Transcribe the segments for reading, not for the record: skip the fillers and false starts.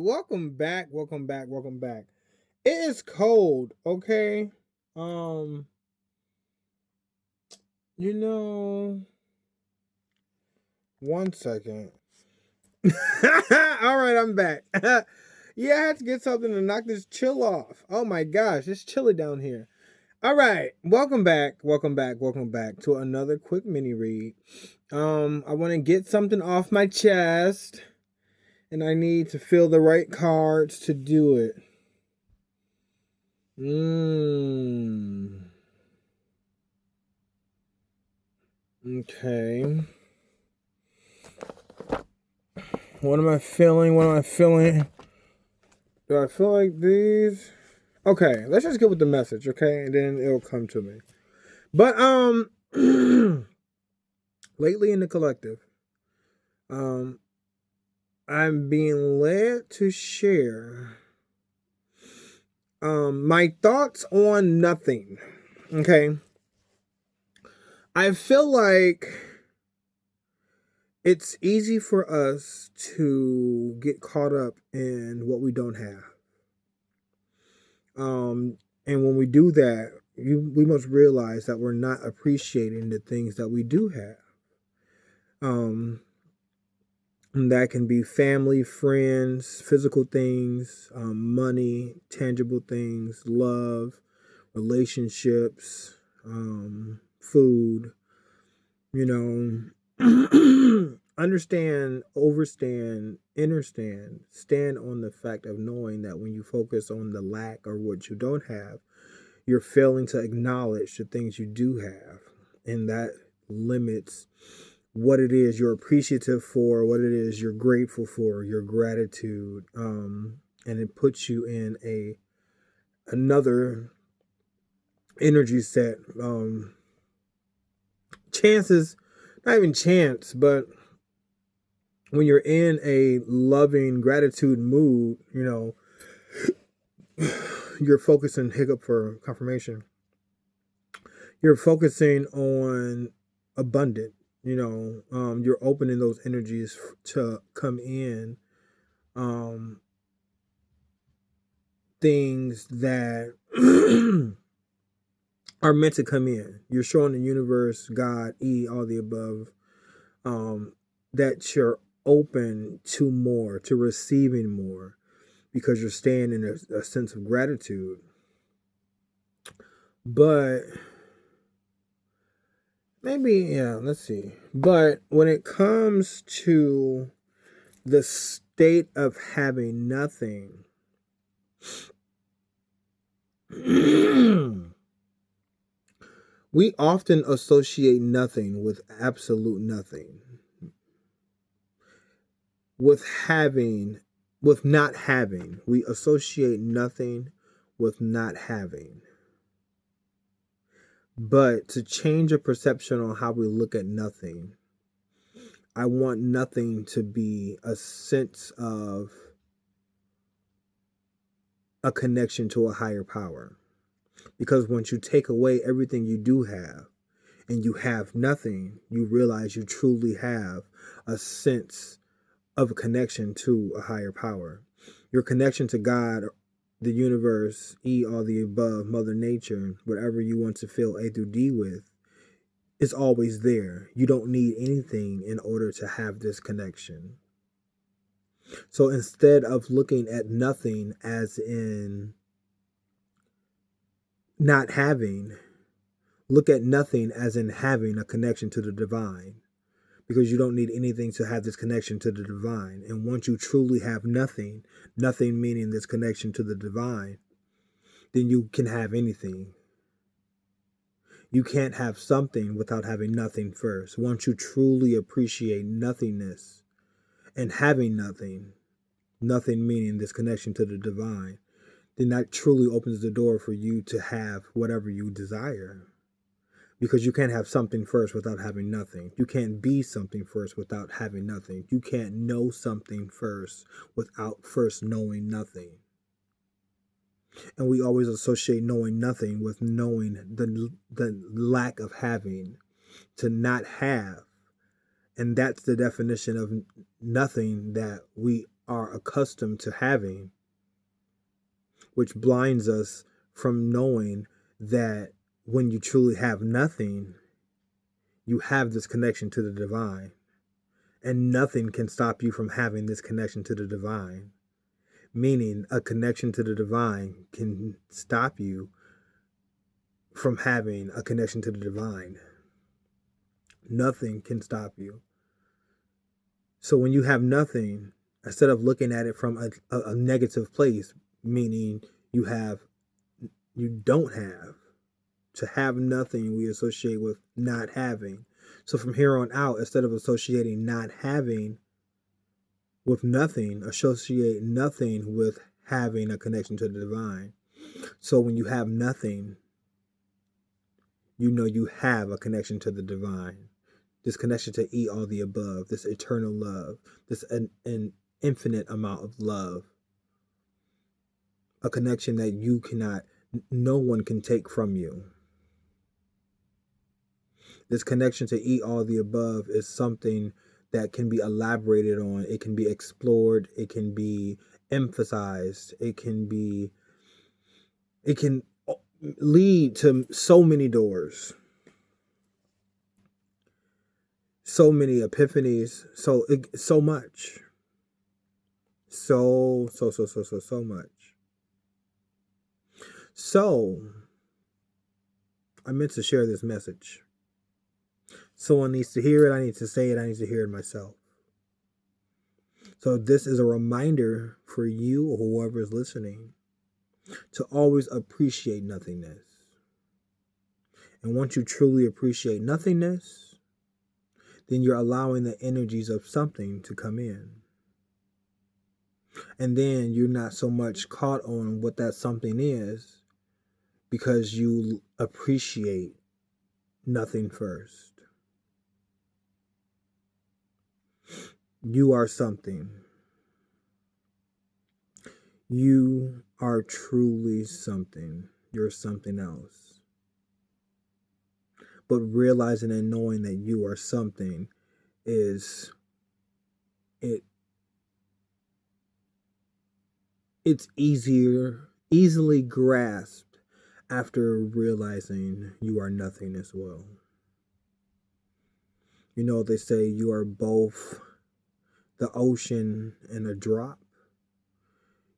welcome back, welcome back, welcome back. It is cold, okay? Um, you know, one second. All right, I'm back. Yeah, I had to get something to knock this chill off. Oh my gosh, it's chilly down here. All right, welcome back, welcome back, welcome back to another quick mini read. I want to get something off my chest, and I need to feel the right cards to do it. Okay. What am I feeling? What am I feeling? Do I feel like these? Okay, let's just get with the message, okay? And then it'll come to me. But lately in the collective, I'm being led to share my thoughts on nothing. Okay. I feel like it's easy for us to get caught up in what we don't have. And when we do that, we must realize that we're not appreciating the things that we do have. And that can be family, friends, physical things, money, tangible things, love, relationships, food, understand, understand, stand on the fact of knowing that when you focus on the lack or what you don't have, you're failing to acknowledge the things you do have. And that limits what it is you're appreciative for, what it is you're grateful for, your gratitude. And it puts you in another energy set. Chances, not even chance, but when you're in a loving gratitude mood, you're focusing, hiccup for confirmation, you're focusing on abundant, you're opening those energies to come in, things that are meant to come in. You're showing the universe, God, all the above, that you're open to more, to receiving more, because you're staying in a sense of gratitude. But let's see. But when it comes to the state of having nothing, we often associate nothing with absolute nothing. With not having. We associate nothing with not having. But to change a perception on how we look at nothing, I want nothing to be a sense of a connection to a higher power. Because once you take away everything you do have and you have nothing, you realize you truly have a sense of a connection to a higher power. Your connection to God, the universe, all the above, Mother Nature, whatever you want to fill A through D with, is always there. You don't need anything in order to have this connection. So instead of looking at nothing as in not having, look at nothing as in having a connection to the divine. Because you don't need anything to have this connection to the divine. And once you truly have nothing, nothing meaning this connection to the divine, then you can have anything. You can't have something without having nothing first. Once you truly appreciate nothingness and having nothing, nothing meaning this connection to the divine, then that truly opens the door for you to have whatever you desire. Because you can't have something first without having nothing. You can't be something first without having nothing. You can't know something first without first knowing nothing. And we always associate knowing nothing with knowing the lack of having, to not have. And that's the definition of nothing that we are accustomed to having, which blinds us from knowing that when you truly have nothing, you have this connection to the divine. And nothing can stop you from having this connection to the divine. Meaning, a connection to the divine can stop you from having a connection to the divine. Nothing can stop you. So when you have nothing, instead of looking at it from a negative place, meaning you don't have. To have nothing we associate with not having. So from here on out, instead of associating not having with nothing, associate nothing with having a connection to the divine. So when you have nothing, you know you have a connection to the divine. This connection to eat all the above, this eternal love, this an infinite amount of love. A connection that no one can take from you. This connection to eat all the above is something that can be elaborated on. It can be explored. It can be emphasized. It can lead to so many doors, so many epiphanies, so much, so much. So I meant to share this message. Someone needs to hear it. I need to say it. I need to hear it myself. So this is a reminder for you or whoever is listening to always appreciate nothingness. And once you truly appreciate nothingness, then you're allowing the energies of something to come in. And then you're not so much caught on what that something is because you appreciate nothing first. You are something. You are truly something. You're something else. But realizing and knowing that you are something it's easily grasped after realizing you are nothing as well. You know, they say you are both the ocean and a drop.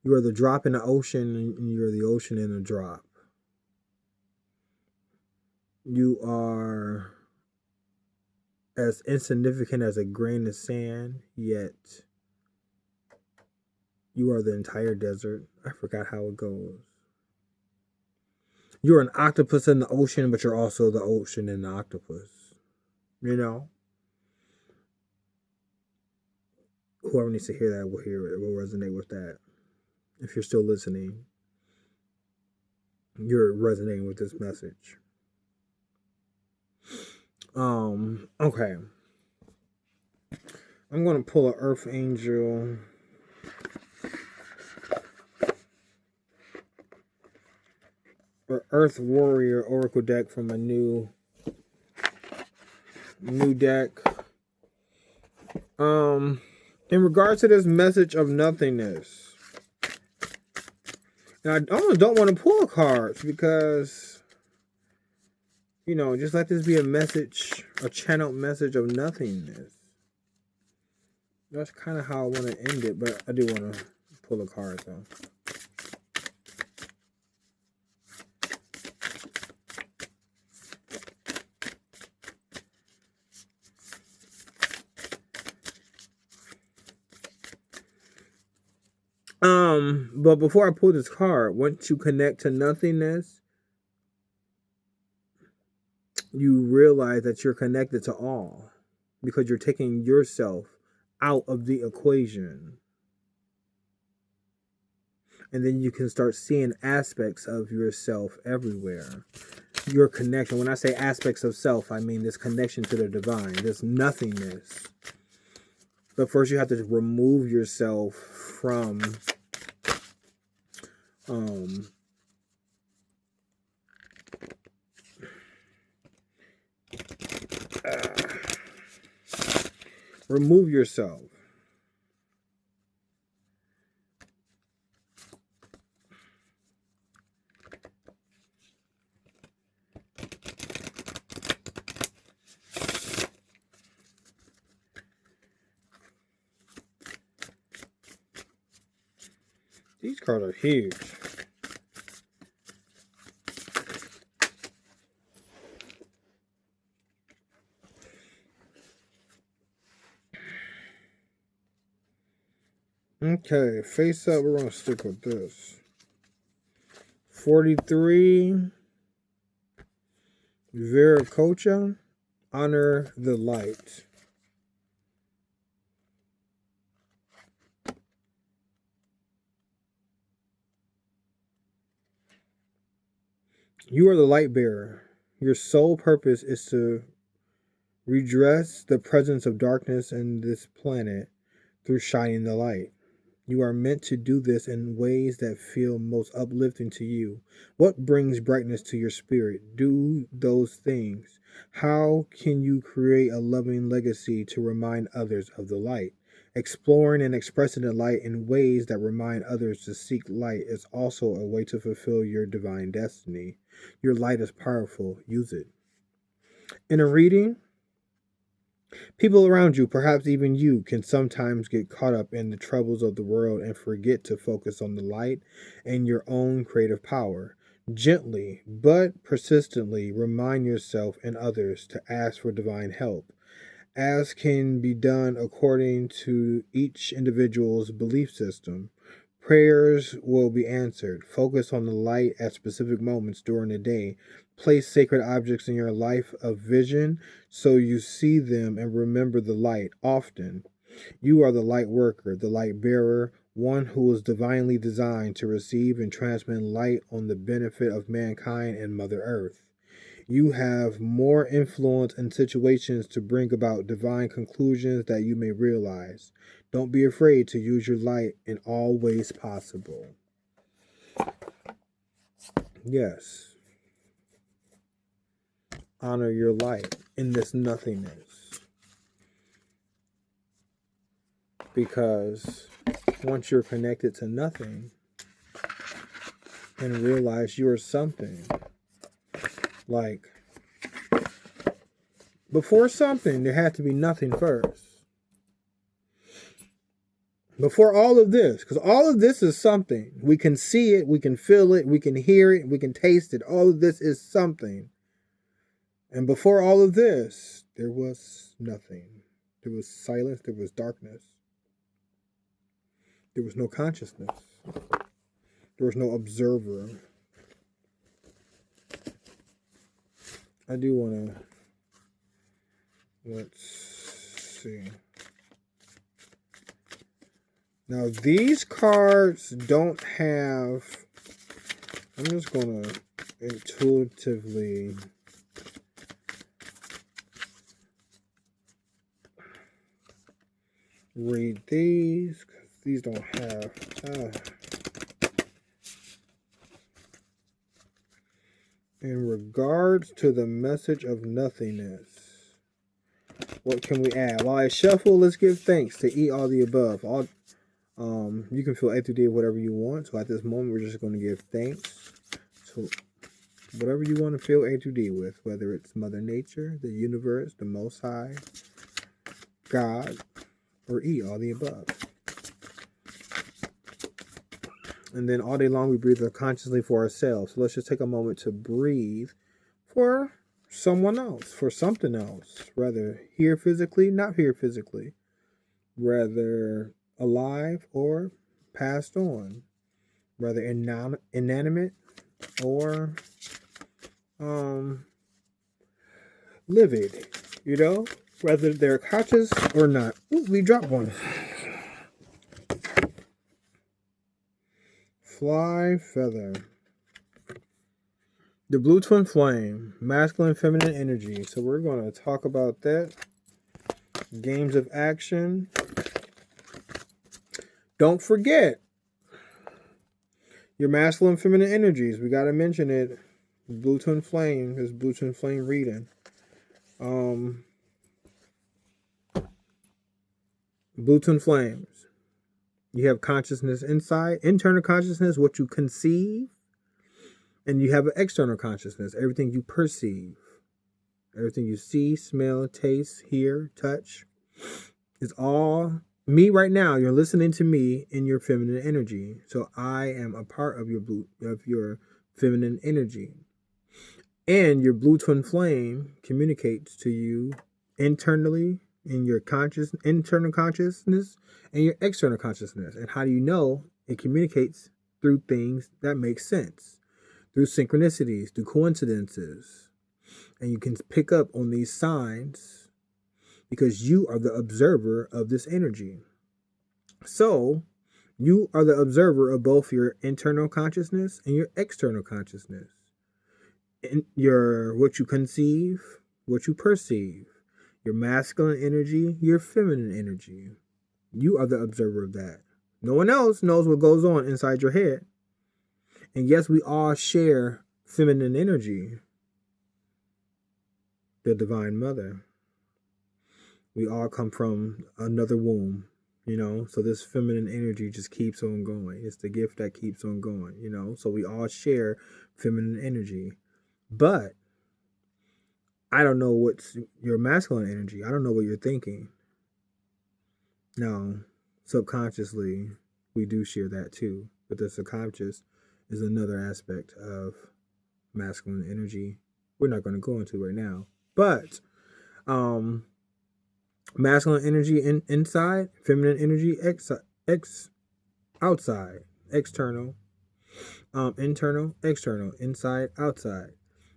You are the drop in the ocean and you're the ocean in a drop. You are as insignificant as a grain of sand, yet you are the entire desert. I forgot how it goes. You're an octopus in the ocean, but you're also the ocean in the octopus. You know? Whoever needs to hear that will hear it, will resonate with that. If you're still listening, you're resonating with this message. Okay. I'm going to pull an Earth Angel. Or Earth Warrior Oracle deck from a new deck. In regards to this message of nothingness, and I almost don't want to pull cards because, you know, just let this be a message, a channeled message of nothingness. That's kind of how I want to end it, but I do want to pull a card though. But before I pull this card, once you connect to nothingness, you realize that you're connected to all because you're taking yourself out of the equation. And then you can start seeing aspects of yourself everywhere. Your connection. When I say aspects of self, I mean this connection to the divine, this nothingness. But first you have to remove yourself from remove yourself These cards are huge. Okay, face up, we're going to stick with this. 43, Viracocha, honor the light. You are the light bearer. Your sole purpose is to redress the presence of darkness in this planet through shining the light. You are meant to do this in ways that feel most uplifting to you. What brings brightness to your spirit? Do those things. How can you create a loving legacy to remind others of the light? Exploring and expressing the light in ways that remind others to seek light is also a way to fulfill your divine destiny. Your light is powerful. Use it. In a reading, people around you, perhaps even you, can sometimes get caught up in the troubles of the world and forget to focus on the light and your own creative power. Gently but persistently remind yourself and others to ask for divine help, as can be done according to each individual's belief system. Prayers will be answered. Focus on the light at specific moments during the day. Place sacred objects in your life of vision so you see them and remember the light often. You are the light worker, the light bearer, one who is divinely designed to receive and transmit light on the benefit of mankind and Mother Earth. You have more influence in situations to bring about divine conclusions that you may realize. Don't be afraid to use your light in all ways possible. Yes. Honor your light in this nothingness. Because once you're connected to nothing and realize you're something, like, before something, there had to be nothing first. Before all of this, because all of this is something. We can see it, we can feel it, we can hear it, we can taste it. All of this is something. And before all of this, there was nothing. There was silence, there was darkness. There was no consciousness. There was no observer. I do want to, let's see. Now these cards don't have, I'm just going to intuitively read these, because these don't have, in regards to the message of nothingness, what can we add? While I shuffle, let's give thanks to eat all the above. You can feel A through D whatever you want. So at this moment, we're just going to give thanks to whatever you want to feel A through D with, whether it's Mother Nature, the universe, the Most High, God, or E, all the above. And then all day long, we breathe consciously for ourselves. So let's just take a moment to breathe for someone else, for something else, rather here physically, not here physically, rather alive or passed on, rather inanimate or livid, whether they're conscious or not. Ooh, we dropped one. Fly feather. The blue twin flame, masculine, feminine energy. So we're going to talk about that. Games of action. Don't forget your masculine, feminine energies. We got to mention it. Blue twin flame. This blue twin flame reading. Blue twin flames. You have consciousness inside, internal consciousness, what you conceive. And you have an external consciousness, everything you perceive. Everything you see, smell, taste, hear, touch is all Me right now, you're listening to me in your feminine energy. So I am a part of your feminine energy. And your blue twin flame communicates to you internally in your internal consciousness and your external consciousness. And how do you know it communicates? Through things that make sense, through synchronicities, through coincidences. And you can pick up on these signs because you are the observer of this energy. So you are the observer of both your internal consciousness and your external consciousness. In your what you conceive, what you perceive, your masculine energy, your feminine energy. You are the observer of that. No one else knows what goes on inside your head. And yes, we all share feminine energy, the Divine Mother. We all come from another womb, so this feminine energy just keeps on going. It's the gift that keeps on going, so we all share feminine energy. But I don't know what's your masculine energy. I don't know what you're thinking. Now, subconsciously, we do share that too. But the subconscious is another aspect of masculine energy we're not going to go into right now. But masculine energy inside, feminine energy outside, external, internal, external, inside, outside.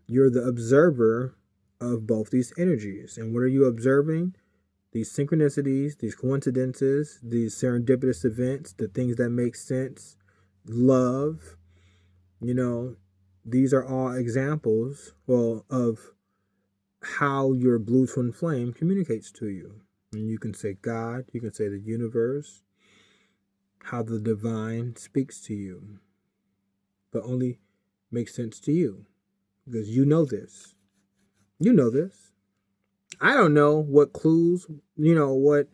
You're the observer of both these energies. And what are you observing? These synchronicities, these coincidences, these serendipitous events, the things that make sense, love, these are all examples, of how your blue twin flame communicates to you. And you can say God, you can say the universe, how the divine speaks to you, but only makes sense to you because you know this. You know this. I don't know what clues, what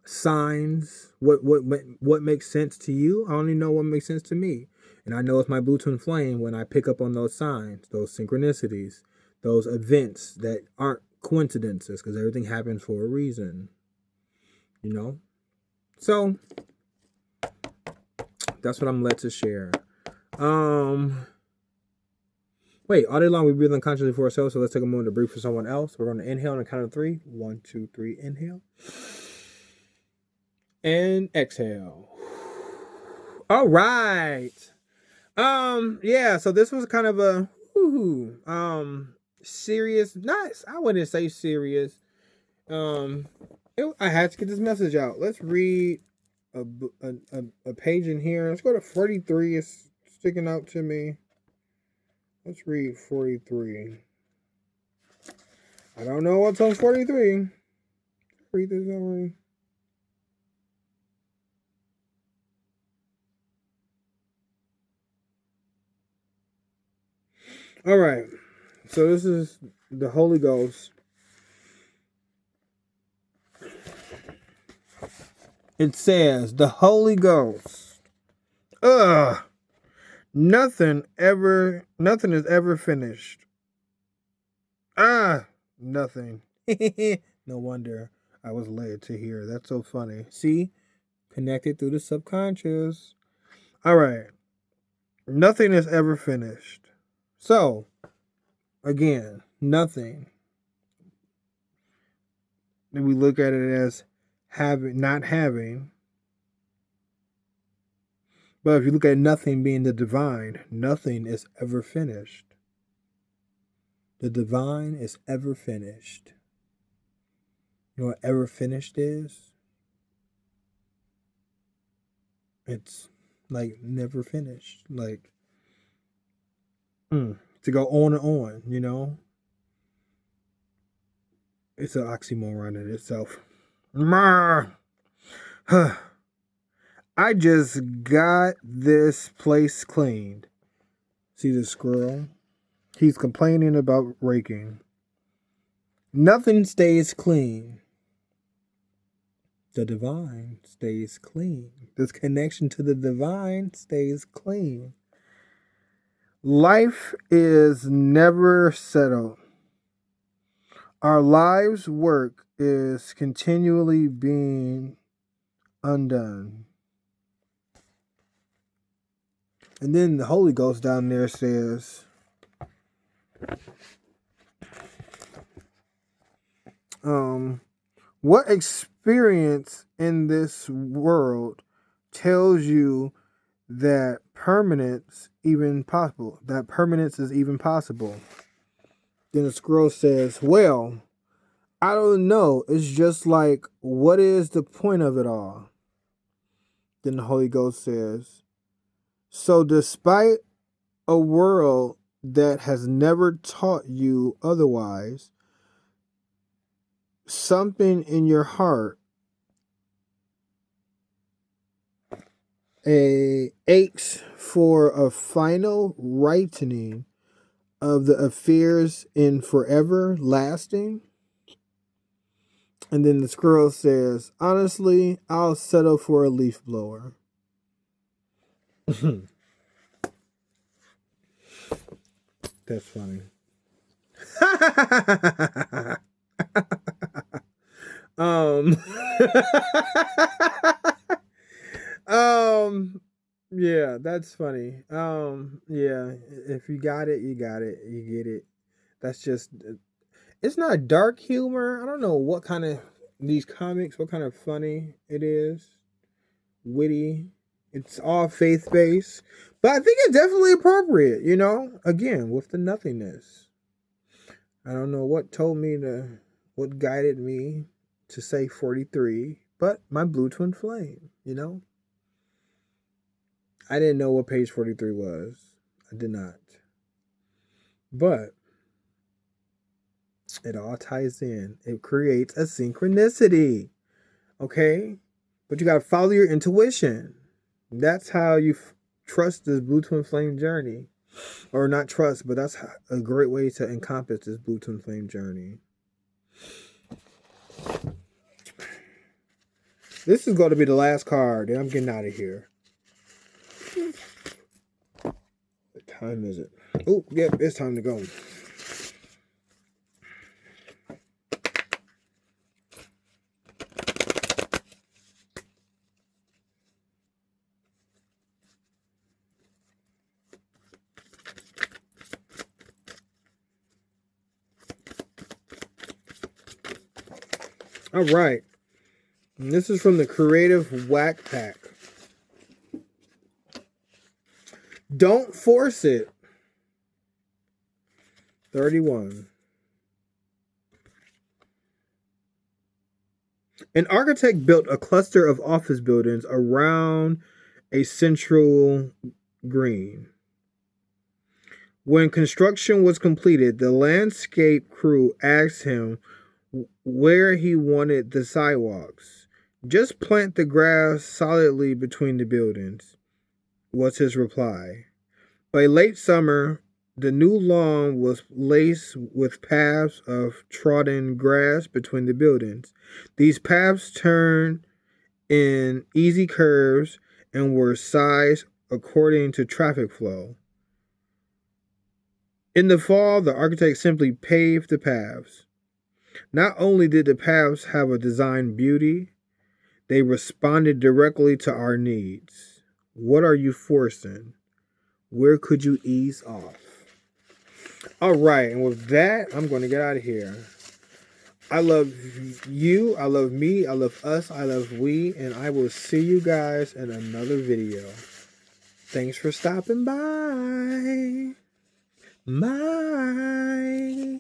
signs, what makes sense to you. I only know what makes sense to me. And I know it's my blue twin flame when I pick up on those signs, those synchronicities, those events that aren't coincidences because everything happens for a reason. So that's what I'm led to share. Wait, all day long we breathe unconsciously for ourselves, so let's take a moment to breathe for someone else. We're going to inhale on the count of 3. 1, 2, 3, inhale. And exhale. All right. Yeah, so this was kind of a serious, I wouldn't say serious. I had to get this message out. Let's read a page in here. Let's go to 43. It's sticking out to me. Let's read 43. I don't know what's on 43. Read this already. All right. So this is the Holy Ghost. It says the Holy Ghost. Nothing is ever finished. Nothing. No wonder I was led to hear. That's so funny. See? Connected through the subconscious. All right. Nothing is ever finished. So, again, nothing. And we look at it as not having. But if you look at nothing being the divine, nothing is ever finished. The divine is ever finished. You know what ever finished is? It's like never finished. Like, to go on and on, It's an oxymoron in itself. I just got this place cleaned. See the squirrel? He's complaining about raking. Nothing stays clean. The divine stays clean. This connection to the divine stays clean. Life is never settled. Our lives' work is continually being undone. And then the Holy Ghost down there says, what experience in this world tells you that permanence is even possible? Then the scroll says, well, I don't know. It's just like, what is the point of it all? Then the Holy Ghost says, so despite a world that has never taught you otherwise, something in your heart aches for a final rightening of the affairs in forever lasting. And then the scroll says, honestly, I'll settle for a leaf blower. That's funny. Yeah, that's funny. Yeah, if you got it, you got it. You get it. That's just, it's not dark humor. I don't know what kind of, these comics, what kind of funny it is. Witty. It's all faith-based. But I think it's definitely appropriate, you know? Again, with the nothingness. I don't know what what guided me to say 43, but my blue twin flame, you know? I didn't know what page 43 was. I did not. But it all ties in. It creates a synchronicity. Okay? But you got to follow your intuition. That's how you trust this blue twin flame journey. Or not trust, but that's a great way to encompass this blue twin flame journey. This is going to be the last card, and I'm getting out of here. What time is it? Oh, yep, it's time to go. All right. And this is from the Creative Whack Pack. Don't force it. 31. An architect built a cluster of office buildings around a central green. When construction was completed, the landscape crew asked him where he wanted the sidewalks. Just plant the grass solidly between the buildings, was his reply. By late summer, the new lawn was laced with paths of trodden grass between the buildings. These paths turned in easy curves and were sized according to traffic flow. In the fall, the architect simply paved the paths. Not only did the paths have a design beauty, they responded directly to our needs. What are you forcing? Where could you ease off? All right, and with that, I'm going to get out of here. I love you, I love me, I love us, I love we, and I will see you guys in another video. Thanks for stopping by. Bye.